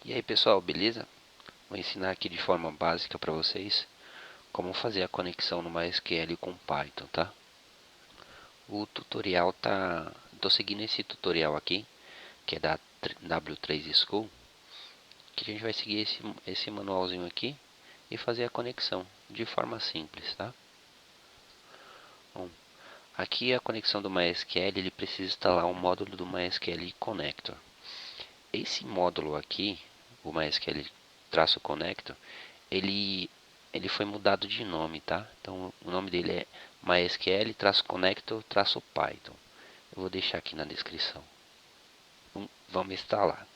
E aí pessoal, beleza? Vou ensinar aqui de forma básica para vocês como fazer a conexão no MySQL com Python, tá? O tutorial tô seguindo esse tutorial aqui, que é da W3 School, que a gente vai seguir esse manualzinho aqui e fazer a conexão de forma simples, tá? Bom, aqui a conexão do MySQL, ele precisa instalar um módulo do MySQL Connector. Esse módulo aqui, o MySQL-Connector, ele foi mudado de nome, tá? Então o nome dele é MySQL-Connector-Python. Eu vou deixar aqui na descrição. Vamos instalar.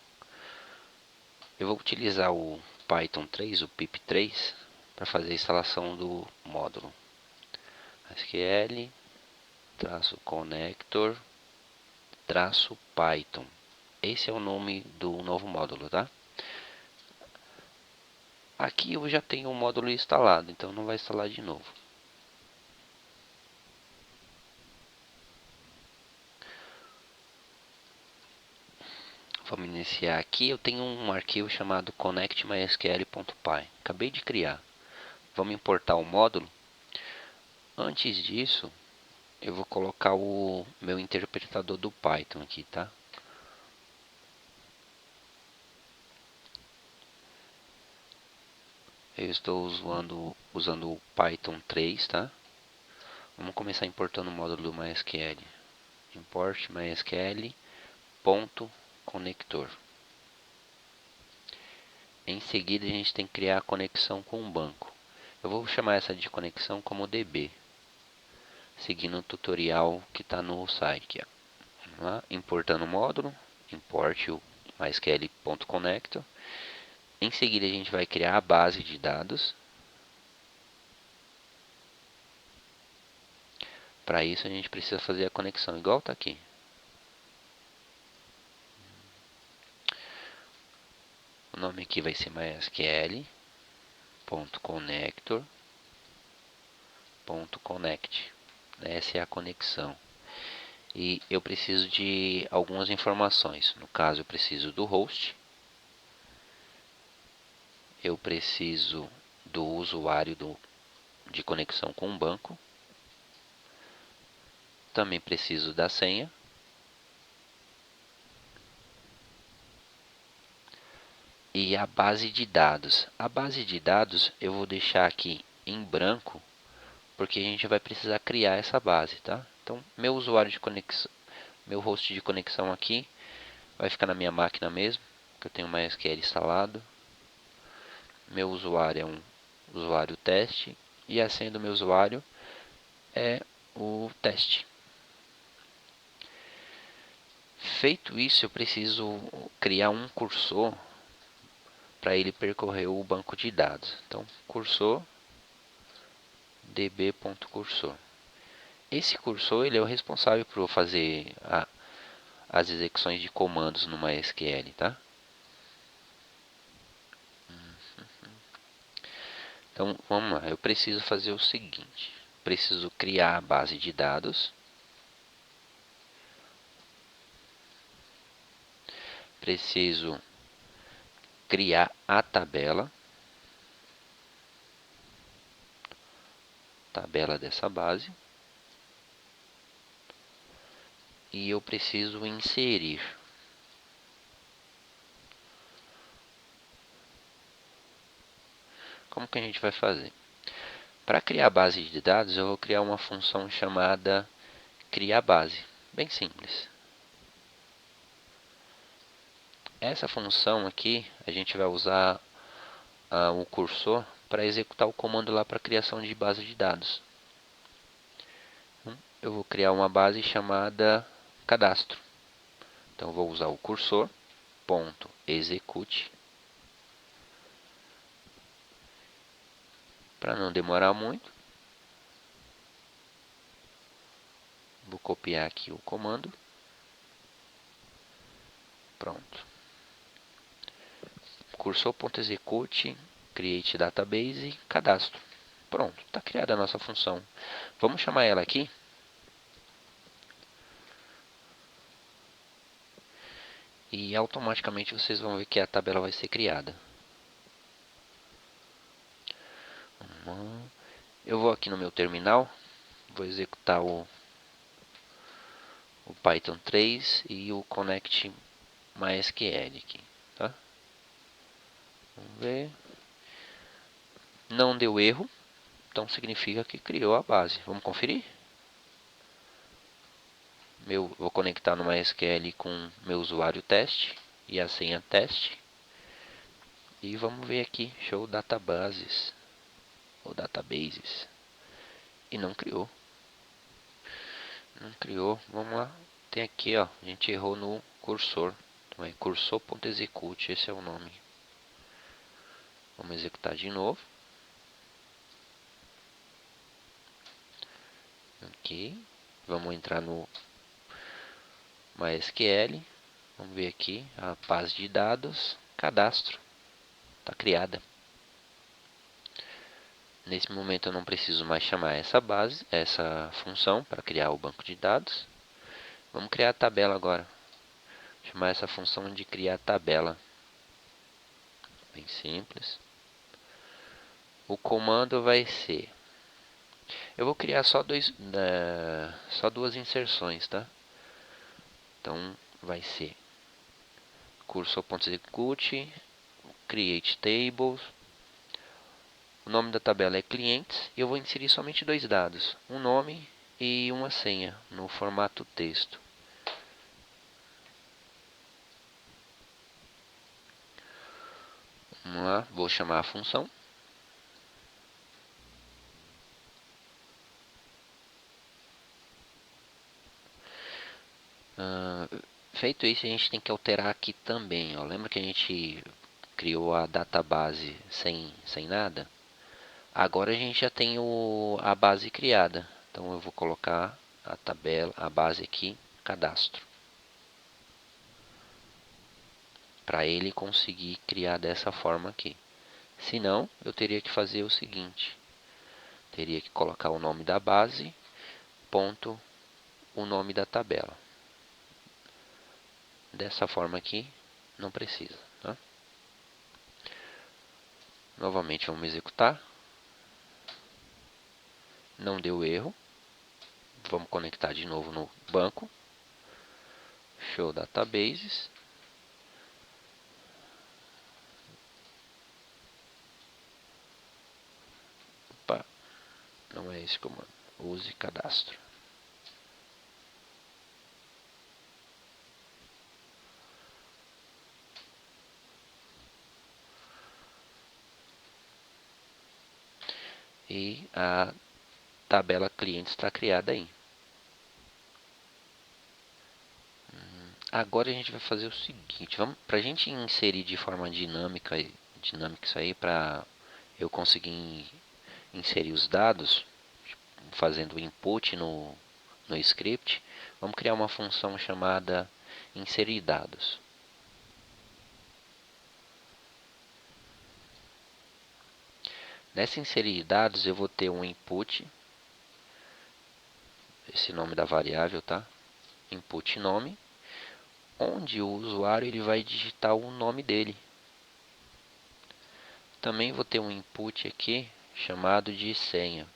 Eu vou utilizar o Python 3, o pip3, para fazer a instalação do módulo. MySQL-Connector-Python. Esse é o nome do novo módulo, tá? Aqui eu já tenho um módulo instalado, então não vai instalar de novo. Vamos iniciar aqui. Eu tenho um arquivo chamado connect.mysql.py. Acabei de criar. Vamos importar o módulo. Antes disso, eu vou colocar o meu interpretador do Python aqui, tá? Eu estou usando o Python 3, tá? Vamos começar importando o módulo do MySQL. Import mysql.connector. Em seguida, a gente tem que criar a conexão com o banco. Eu vou chamar essa de conexão como DB, seguindo o tutorial que está no site. Vamos lá, importando o módulo, import o mysql.connector. Em seguida, a gente vai criar a base de dados. Para isso, a gente precisa fazer a conexão, igual está aqui. O nome aqui vai ser mysql.connector.connect. Essa é a conexão. E eu preciso de algumas informações. No caso, eu preciso do host. Eu preciso do usuário de conexão com o banco. Também preciso da senha. E a base de dados. A base de dados eu vou deixar aqui em branco, porque a gente vai precisar criar essa base, tá? Então, meu usuário de conexão, meu host de conexão aqui, vai ficar na minha máquina mesmo, que eu tenho MySQL instalado. Meu usuário é um usuário teste, e a senha do meu usuário é o teste. Feito isso, eu preciso criar um cursor para ele percorrer o banco de dados. Então, cursor db.cursor. Esse cursor ele é o responsável por fazer as execuções de comandos no MySQL, tá? Então, vamos lá. Eu preciso fazer o seguinte. Preciso criar a base de dados. Preciso criar a tabela dessa base. E eu preciso inserir. Como que a gente vai fazer? Para criar a base de dados, eu vou criar uma função chamada criar base. Bem simples. Essa função aqui, a gente vai usar o cursor para executar o comando lá para criação de base de dados. Eu vou criar uma base chamada cadastro. Então, vou usar o cursor, .execute. Para não demorar muito, vou copiar aqui o comando. Pronto. Cursor.execute, create database, cadastro. Pronto, está criada a nossa função. Vamos chamar ela aqui. E e automaticamente vocês vão ver que a tabela vai ser criada. Eu vou aqui no meu terminal, vou executar o Python 3 e o Connect MySQL aqui, tá? Vamos ver. Não deu erro, então significa que criou a base. Vamos conferir? Vou conectar no MySQL com meu usuário teste e a senha teste. E vamos ver aqui, show databases ou databases. E não criou. Não criou. Vamos lá. Tem aqui, ó, a gente errou no cursor. Então é cursor.execute, esse é o nome. Vamos executar de novo. Aqui. Vamos entrar no MySQL. Vamos ver aqui a base de dados, cadastro. Está criada. Nesse momento eu não preciso mais chamar essa função para criar o banco de dados. Vamos criar a tabela agora. Chamar essa função de criar tabela. Bem simples. O comando vai ser... Eu vou criar só duas inserções, tá? Então vai ser cursor.execute, create tables. O nome da tabela é clientes e eu vou inserir somente dois dados, um nome e uma senha no formato texto. Vamos lá, vou chamar a função. Feito isso, a gente tem que alterar aqui também. Ó. Lembra que a gente criou a database sem nada? Agora a gente já tem a base criada. Então eu vou colocar a base aqui, cadastro. Para ele conseguir criar dessa forma aqui. Se não, eu teria que fazer o seguinte. Teria que colocar o nome da base, ponto, o nome da tabela. Dessa forma aqui, não precisa. Tá? Novamente vamos executar. Não deu erro. Vamos conectar de novo no banco. Show databases. Opa, não é esse comando. Use cadastro. E a tabela cliente está criada aí. Agora a gente vai fazer o seguinte, para a gente inserir de forma dinâmica isso aí, para eu conseguir inserir os dados, fazendo o input no script, vamos criar uma função chamada inserir dados. Nessa inserir dados eu vou ter um input, esse nome da variável, tá? Input nome, onde o usuário ele vai digitar o nome dele. Também vou ter um input aqui chamado de senha,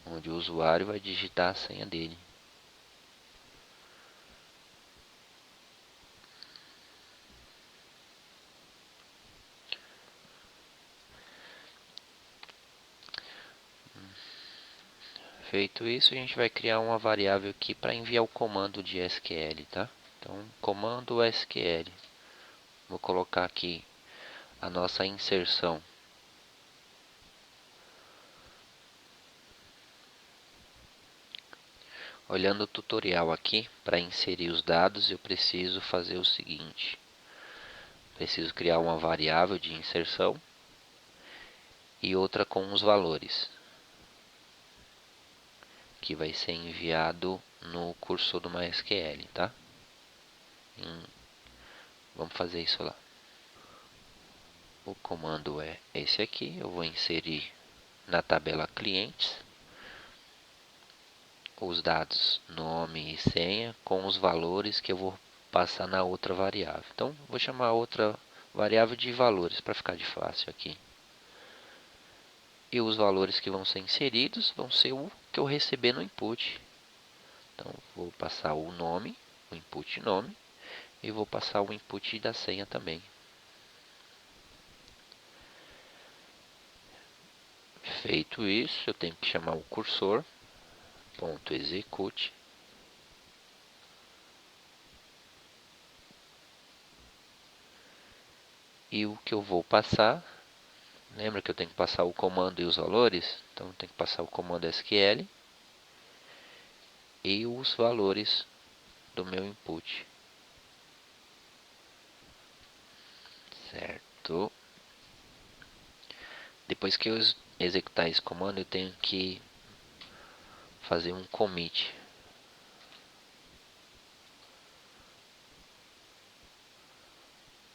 onde o usuário vai digitar a senha dele. Feito isso, a gente vai criar uma variável aqui para enviar o comando de SQL, tá? Então, comando SQL. Vou colocar aqui a nossa inserção. Olhando o tutorial aqui, para inserir os dados, eu preciso fazer o seguinte. Preciso criar uma variável de inserção e outra com os valores, que vai ser enviado no cursor do MySQL, tá? Vamos fazer isso lá. O comando é esse aqui, eu vou inserir na tabela clientes os dados nome e senha com os valores que eu vou passar na outra variável. Então, vou chamar a outra variável de valores para ficar de fácil aqui. E os valores que vão ser inseridos vão ser o que eu receber no input. Então, vou passar o nome, o input nome, e vou passar o input da senha também. Feito isso, eu tenho que chamar o cursor, ponto execute. E o que eu vou passar, lembra que eu tenho que passar o comando e os valores? Então, eu tenho que passar o comando SQL e os valores do meu input. Certo? Depois que eu executar esse comando, eu tenho que fazer um commit.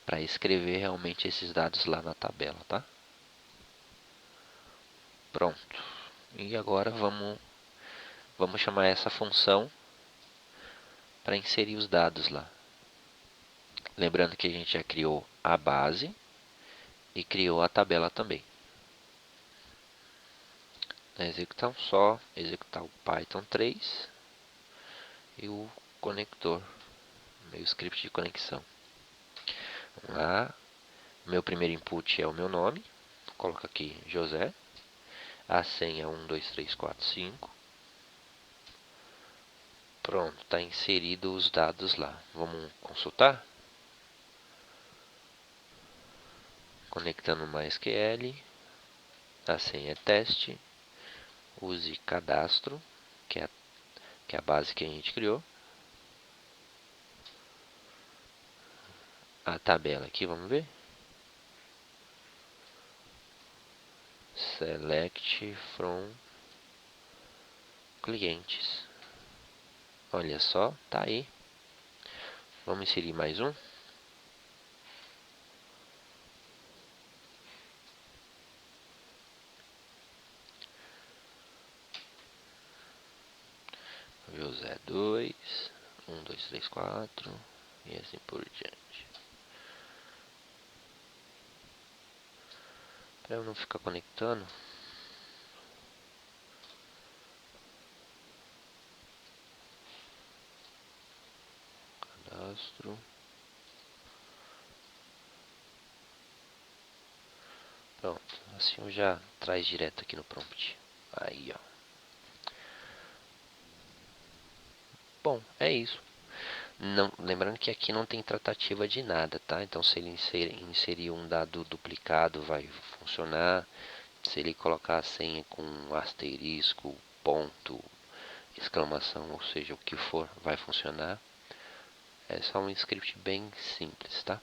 Para escrever realmente esses dados lá na tabela, tá? Pronto. E agora vamos chamar essa função para inserir os dados lá. Lembrando que a gente já criou a base e criou a tabela também. Na execução só, executar o Python 3 e o conector, meu script de conexão. Vamos lá. Meu primeiro input é o meu nome, coloco aqui José. A senha 1, 2, 3, 4, 5. Pronto, está inserido os dados lá. Vamos consultar? Conectando o MySQL. A senha é teste. Use cadastro, que é a base que a gente criou. A tabela aqui, vamos ver. Select from clientes. Olha só, tá aí. Vamos inserir mais um. José 2, 1, 2, 3, 4 e assim por diante. Para eu não ficar conectando, cadastro. Pronto, assim eu já traz direto aqui no prompt. Aí, ó. Bom, é isso. Não, lembrando que aqui não tem tratativa de nada, tá? Então, se ele inserir um dado duplicado, vai funcionar. Se ele colocar a senha com um asterisco, ponto, exclamação, ou seja, o que for, vai funcionar. É só um script bem simples, tá?